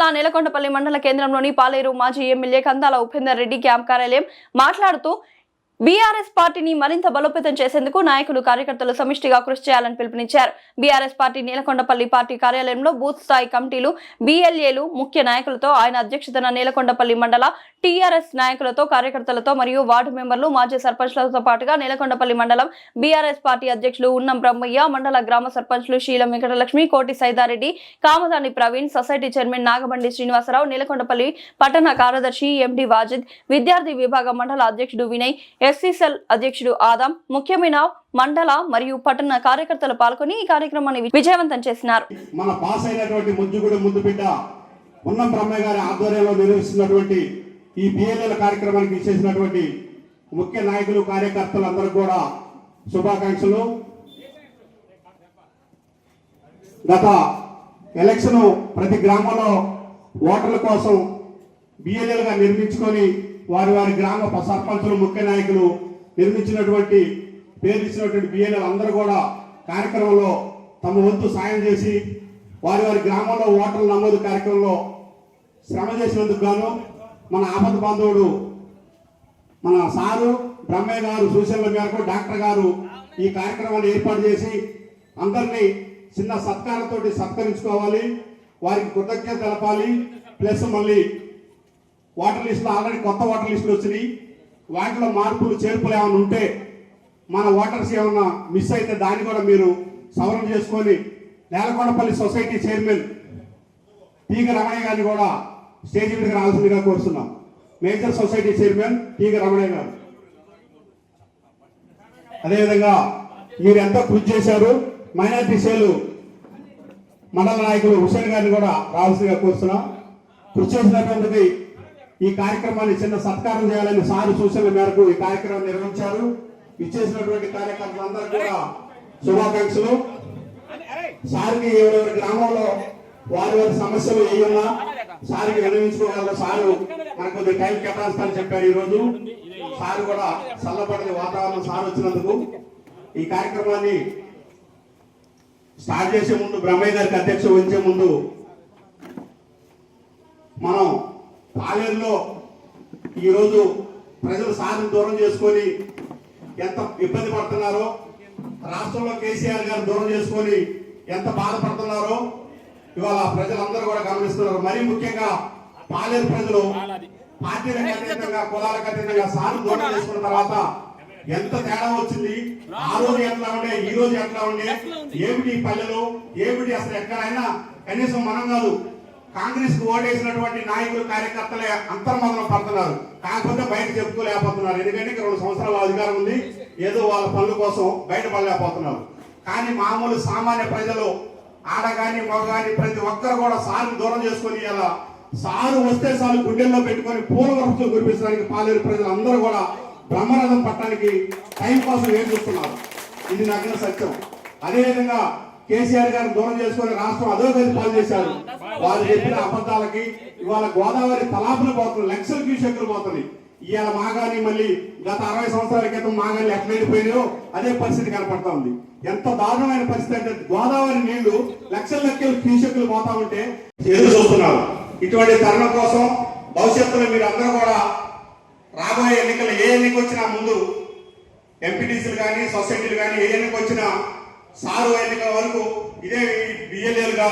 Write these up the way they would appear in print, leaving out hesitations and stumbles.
జిల్లా నేలకొండపల్లి మండల కేంద్రంలోని పాలేరు మాజీ ఎమ్మెల్యే కందాల ఉపేందర్ రెడ్డి క్యాంప్ కార్యాలయం మాట్లాడుతూ బీఆర్ఎస్ పార్టీని మరింత బలోపేతం చేసేందుకు నాయకులు కార్యకర్తలు సమిష్టిగా కృషి చేయాలని పిలుపునిచ్చారు. బీఆర్ఎస్ పార్టీ నేలకొండపల్లి పార్టీ కార్యాలయంలో బూత్ స్థాయి కమిటీలు, బీఎల్ఏలు, ముఖ్య నాయకులతో ఆయన అధ్యక్షతన నేలకొండపల్లి మండల టీఆర్ఎస్ నాయకులతో, కార్యకర్తలతో మరియు వార్డు మెంబర్లు, మాజీ సర్పంచ్లతో పాటుగా నేలకొండపల్లి మండలం బీఆర్ఎస్ పార్టీ అధ్యక్షులు ఉన్నం బ్రహ్మయ్య, మండల గ్రామ సర్పంచ్లు శీలం వెంకటలక్ష్మి, కోటి సైదారెడ్డి, కామదాని ప్రవీణ్, సొసైటీ చైర్మన్ నాగబండి శ్రీనివాసరావు, నేలకొండపల్లి పట్టణ కార్యదర్శి ఎండి వాజిద్, విద్యార్థి విభాగం మండల అధ్యక్షుడు వినయ్, ఎస్సీసెల్ అధ్యక్షుడు ఆదాం, ముఖ్యమైన మండల మరియు పట్టణ కార్యకర్తలు పాల్గొని ఈ కార్యక్రమాన్ని విజయవంతం చేసినారు. మన పాస్ అయినటువంటి ముద్దుగుడి ముందు బిడ్డ ఉన్నం బ్రహ్మయ్య గారి ఆధ్వర్యంలో నిర్వహిస్తున్నటువంటి ఈ బిఎల్ఎల్ కార్యక్రమానికి ఇచ్చేసినటువంటి ముఖ్య నాయకులు, కార్యకర్తలు అందరూ కూడా శుభాకాంక్షలు. గత ఎలక్షన్ ప్రతి గ్రామంలో ఓటర్ల కోసం బిఎల్ఎల్ గా నిర్మించుకొని వారి వారి గ్రామ సర్పంచులు, ముఖ్య నాయకులు నిర్మించినటువంటి పేరు ఇచ్చినటువంటి బిఎల్ఎల్ అందరూ కూడా కార్యక్రమంలో తమ వంతు సాయం చేసి వారి వారి గ్రామంలో ఓటర్ల నమోదు కార్యక్రమంలో శ్రమ చేసినందుకు గాను మన ఆపద బాంధవుడు మన సారు బ్రహ్మయ్య గారు సూచనల మేరకు డాక్టర్ గారు ఈ కార్యక్రమాన్ని ఏర్పాటు చేసి అందరినీ చిన్న సత్కారంతో సత్కరించుకోవాలి, వారికి కృతజ్ఞత తెలపాలి. ప్లస్ మళ్ళీ వాటర్ లిస్టులో ఆల్రెడీ కొత్త వాటర్ లిస్టులు వచ్చినాయి, వాటిలో మార్పులు చేర్పులు ఏమైనా ఉంటే మన ఓటర్స్ ఏమన్నా మిస్ అయితే దాన్ని కూడా మీరు సవరణ చేసుకొని నేలకొండపల్లి సొసైటీ చైర్మన్ తీగ రమణయ్య గారిని కూడా స్టేజ్ మీదకి రావాల్సిందిగా కోరుతున్నాం. మేజర్ సొసైటీ చైర్మన్ తీగ రమణయ్య గారు. అదేవిధంగా మీరు ఎంతో కృషి చేశారు. మైనార్టీ సేలు మండల నాయకులు హుసేన్ గారిని కూడా రావాల్సిందిగా కోరుతున్నాం. కృషి చేసినటువంటిది ఈ కార్యక్రమాన్ని చిన్న సత్కారం చేయాలని సారు సూచనల మేరకు ఈ కార్యక్రమం నిర్వహించారు. ఇచ్చేసినటువంటి కార్యకర్తలందరూ కూడా శుభాకాంక్షలు. సార్కి ఎవరెవరి గ్రామంలో వారి వారి సమస్యలు ఏమన్నా సార్కి వినియోగించుకోగలరు. సారు మనకు కొద్దిగా టైం కేటాయిస్తారని చెప్పారు. ఈ రోజు సారు కూడా చల్లబడిన వాతావరణం సార్ వచ్చినందుకు ఈ కార్యక్రమాన్ని స్టార్ట్ చేసే ముందు బ్రహ్మయ్య గారికి అధ్యక్ష వహించే ముందు మనం పాలేరులో ఈరోజు ప్రజలు సార్ని దూరం చేసుకొని ఎంత ఇబ్బంది పడుతున్నారో, రాష్ట్రంలో కేసీఆర్ గారు దూరం చేసుకొని ఎంత బాధపడుతున్నారో ఇవాళ ప్రజలందరూ కూడా గమనిస్తున్నారు. మరీ ముఖ్యంగా పాలేరు ప్రజలు పార్టీలకు అతీతంగా, కులాలకు అతీతంగా సార్ని దూరం చేసుకున్న తర్వాత ఎంత తేడా వచ్చింది. ఆ రోజు ఎట్లా ఉండే, ఈ రోజు ఎట్లా ఉండే, ఏమిటి పల్లెలు, ఏమిటి అసలు ఎక్కడైనా కనీసం మనం కాదు కాంగ్రెస్ కు ఓటేసినటువంటి నాయకులు, కార్యకర్తలే అంతర్మదనం పడుతున్నారు. కాకపోతే బయట చెప్పుకోలేకపోతున్నారు. ఎందుకంటే 2 సంవత్సరాల అధికారం ఉంది, ఏదో వాళ్ళ పనుల కోసం బయటపడలేకపోతున్నారు. కానీ మామూలు సామాన్య ప్రజలు, ఆడగాని మగగాని ప్రతి ఒక్కరు కూడా సార్ని దూరం చేసుకొని ఇలా సారు వస్తే సార్లు గుండెల్లో పెట్టుకొని పూల వర్షం కురిపించడానికి పాలేరు ప్రజలు అందరూ కూడా బ్రహ్మరథం పట్టడానికి టైం కోసం ఏం చూస్తున్నారు. ఇది నగ్న సత్యం. అదేవిధంగా కేసీఆర్ గారిని దూరం చేసుకుని రాష్ట్రం అధోగతి పాలు చేశారు. వారు చెప్పిన అబద్ధాలకి ఇవాళ గోదావరి తలాపులు పోతుంది, లక్షల క్యూసెక్లు పోతుంది. ఇవాళ మాగాని మళ్ళీ గత 60 సంవత్సరాల క్రితం మాగాని ఎట్లా వెళ్ళిపోయినాయో అదే పరిస్థితి కనపడతా ఉంది. ఎంత దారుణమైన పరిస్థితి అంటే గోదావరి నీళ్లు లక్షల క్యూసెక్లు పోతా ఉంటే ఎదురు చూస్తున్నారు. ఇటువంటి తరుణం కోసం భవిష్యత్తులో మీరు అందరూ కూడా రాబోయే ఎన్నికలు ఏ ఎన్నిక వచ్చినా ముందు ఎంపీటీసీలు కానీ, సొసైటీలు కానీ ఏ ఎన్నిక వచ్చినా సారు ఎన్నికల వరకు ఇదే బిఎల్ఏలుగా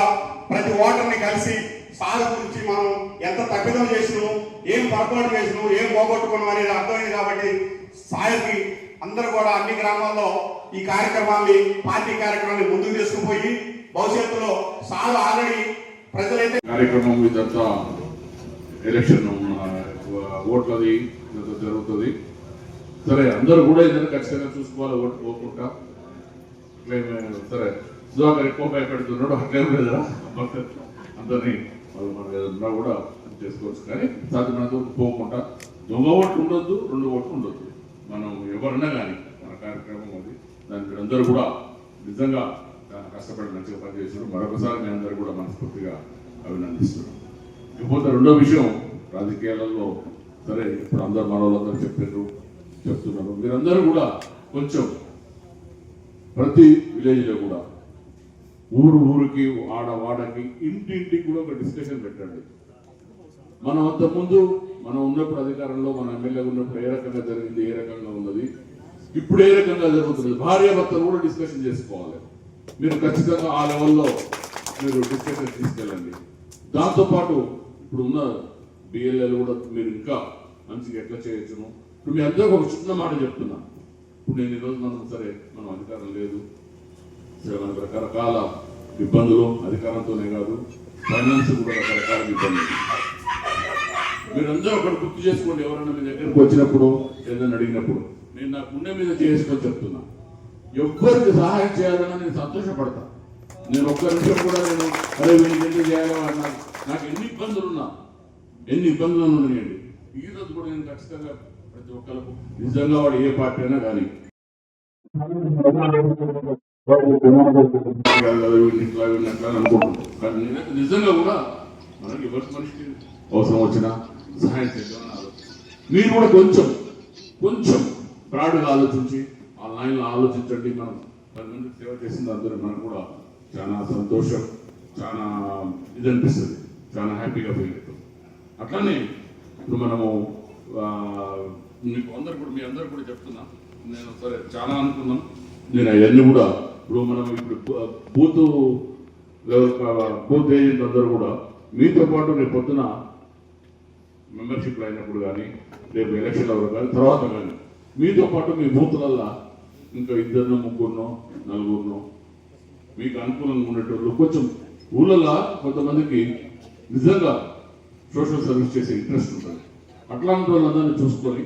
ప్రతి ఓటర్ని కలిసి సారు గురించి మనం ఎంత తప్పిదం చేసినాము, ఏం పొరపాటు చేసినాము, ఏం పోగొట్టుకున్నాం అనేది అర్థమైంది. కాబట్టి సార్కి అందరూ కూడా అన్ని గ్రామాల్లో ఈ కార్యక్రమాన్ని, పార్టీ కార్యక్రమాన్ని ముందుకు తీసుకుపోయి భవిష్యత్తులో సారు ఆల్రెడీ ప్రజలైతే కార్యక్రమం ఇదంతా ఎలక్షన్ ఓట్లది జరుగుతుంది. సరే అందరూ కూడా ఏదైనా ఖచ్చితంగా చూసుకోవాలి. ఓటు పోకుండా సరే సుధాకర్ ఎక్కువ భయపెడుతున్నాడు, అట్లేం లేదా అందరినీ వాళ్ళు మనం ఏదన్నా కూడా చేసుకోవచ్చు. కానీ సాధ్యమైనంత వరకు పోకుండా దొంగ ఓట్లు ఉండొద్దు, 2 ఓట్లు ఉండొద్దు. మనం ఎవరన్నా కానీ మన కార్యక్రమం అది. దానికి అందరూ కూడా నిజంగా కష్టపడి మంచిగా పనిచేస్తున్నారు. మరొకసారి మీ అందరూ కూడా మనస్ఫూర్తిగా అభినందిస్తున్నాం. ఇకపోతే రెండో విషయం, రాజకీయాలలో సరే ఇప్పుడు అందరు మన వాళ్ళందరూ చెప్తున్నారు. మీరందరూ కూడా కొంచెం ప్రతి విలేజ్లో కూడా ఊరికి వాడకి ఇంటింటికి కూడా ఒక డిస్కషన్ పెట్టండి. మనం అంతకుముందు మనం ఉన్నప్పుడు అధికారంలో మన ఎమ్మెల్యే ఉన్నప్పుడు ఏ రకంగా జరిగింది, ఏ రకంగా ఉన్నది, ఇప్పుడు ఏ రకంగా జరుగుతుంది, భార్యాభర్తలు కూడా డిస్కషన్ చేసుకోవాలి. మీరు ఖచ్చితంగా ఆ లెవెల్లో మీరు డిస్కషన్ తీసుకెళ్ళండి. దాంతోపాటు ఇప్పుడు ఉన్న బిఎల్ఏలు కూడా మీరు ఇంకా మంచిగా ఎట్లా చేయొచ్చును. ఇప్పుడు మీ అందరికీ ఒక చిన్న మాట చెప్తున్నా. ఇప్పుడు నేను ఈరోజు సరే మనం అధికారం లేదు, సరే మనకు రకరకాల ఇబ్బందులు అధికారంతోనే కాదు, ఫైనాన్స్ కూడా రకరకాల ఇబ్బందులు. మీరందరూ ఒకటి గుర్తు చేసుకోండి. ఎవరైనా మీ దగ్గరకు వచ్చినప్పుడు ఏదైనా అడిగినప్పుడు నేను నా గుండె మీద చేసుకొని చెప్తున్నా, ఎవ్వరికి సహాయం చేయాలన్నా నేను సంతోషపడతా. నేను ఒక్క నిమిషం కూడా నేను అరే వీళ్ళకి ఎందుకు చేయాలో అన్నా, నాకు ఎన్ని ఇబ్బందులు ఉన్నాయండి. ఈ రోజు కూడా నేను ఖచ్చితంగా ప్రతి ఒక్కరికి నిజంగా వాడు ఏ పార్టీ అయినా కానీ అనుకుంటున్నాను. కానీ నేనైతే నిజంగా కూడా మనకి ఎవరి మనిషికి అవసరం వచ్చినా సహాయం చేద్దామని ఆలోచన. మీరు కూడా కొంచెం బ్రాడ్గా ఆలోచించి ఆ లైన్లో ఆలోచించండి. మనం 10 మందికి సేవ చేసింది అందరూ మనకు కూడా చాలా సంతోషం, చాలా ఇది అనిపిస్తుంది, చాలా హ్యాపీగా ఫీల్ అవుతాం. అట్లానే ఇప్పుడు మనము మీకు మీ అందరు కూడా చెప్తున్నా, నేను సరే చాలా అనుకున్నాం. నేను అవన్నీ కూడా ఇప్పుడు మనం బూత్ ఏజెంట్ అందరూ కూడా మీతో పాటు రేపు పొద్దున మెంబర్షిప్ అయినప్పుడు కానీ రేపు ఎలక్షన్ అవ్వడం కానీ తర్వాత కానీ మీతో పాటు మీ బూత్లల్లో ఇంకా 2, 3, 4 మీకు అనుకూలంగా ఉండేటోళ్ళు కొంచెం ఊళ్ళల్లో కొంతమందికి నిజంగా సోషల్ సర్వీస్ చేసే ఇంట్రెస్ట్ ఉంటుంది. అట్లాంటి వాళ్ళందరినీ చూసుకొని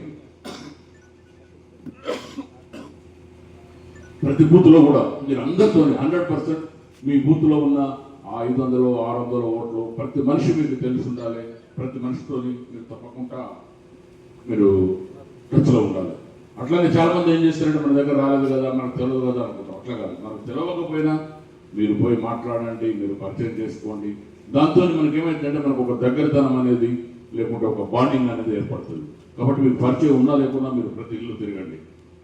ప్రతి బూత్లో కూడా మీరు అందరితో 100% మీ బూత్లో ఉన్న 500, 600 ఓట్లు ప్రతి మనిషి మీకు తెలిసి ఉండాలి. ప్రతి మనిషితో మీరు తప్పకుండా మీరు టచ్లో ఉండాలి. అట్లానే చాలా మంది ఏం చేస్తారంటే మన దగ్గర రాలేదు కదా, మనకు తెలియదు కదా అనుకుంటాం. అట్లా కాదు, మనకు తెలియకపోయినా మీరు పోయి మాట్లాడండి, మీరు పరిచయం చేసుకోండి. దాంతో మనకి ఏమైందంటే మనకు ఒక దగ్గరతనం అనేది లేకుంటే ఒక బాండింగ్ అనేది ఏర్పడుతుంది. కాబట్టి మీకు పరిచయం ఉన్నా లేకున్నా మీరు ప్రతి ఇల్లు తిరగండి.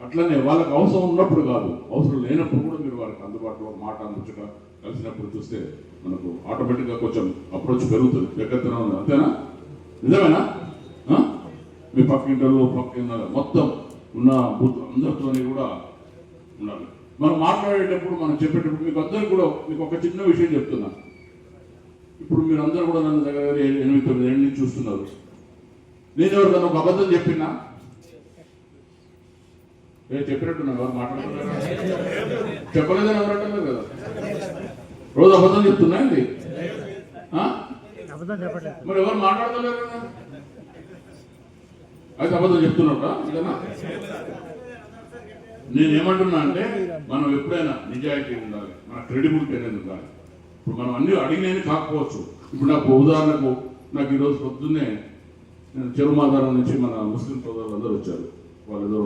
అట్లనే వాళ్ళకి అవసరం ఉన్నప్పుడు కాదు, అవసరం లేనప్పుడు కూడా మీరు వాళ్ళకి అందుబాటులో మాట ముచ్చట కలిసినప్పుడు చూస్తే మనకు ఆటోమేటిక్గా కొంచెం అప్రోచ్ పెరుగుతుంది, దగ్గరతనం. అంతేనా? నిజమేనా? మీ పక్కింటలో మొత్తం ఉన్న బూత్ అందరితోని కూడా ఉండాలి. మనం మాట్లాడేటప్పుడు మనం చెప్పేటప్పుడు మీకు ఒక చిన్న విషయం చెప్తున్నా. ఇప్పుడు మీరు అందరూ కూడా నన్ను దగ్గర 8-9 ఏళ్ళ నుంచి చూస్తున్నారు. నేను ఎవరికన్నా ఒక అబద్ధం చెప్పినా చెప్పినట్టున్నా, ఎవరు మాట్లాడుతున్నారు? చెప్పలేదని ఎవరు అంటారు కదా, రోజు అబద్ధం చెప్తున్నా అండి. మరి ఎవరు మాట్లాడతలేరు కదా, అయితే అబద్ధం చెప్తున్నారా? ఇదేనా? నేనేమంటున్నా అంటే మనం ఎప్పుడైనా నిజాయితీ ఉండాలి, మన క్రెడిబిలిటీ అనేది ఉండాలి. ఇప్పుడు మనం అన్ని అడిగినవి కాకపోవచ్చు. ఇప్పుడు నాకు ఉదాహరణకు నాకు ఈరోజు పొద్దున్నే నేను చెరుమాధారం నుంచి మన ముస్లిం సోదరులు అందరూ వచ్చారు. వాళ్ళు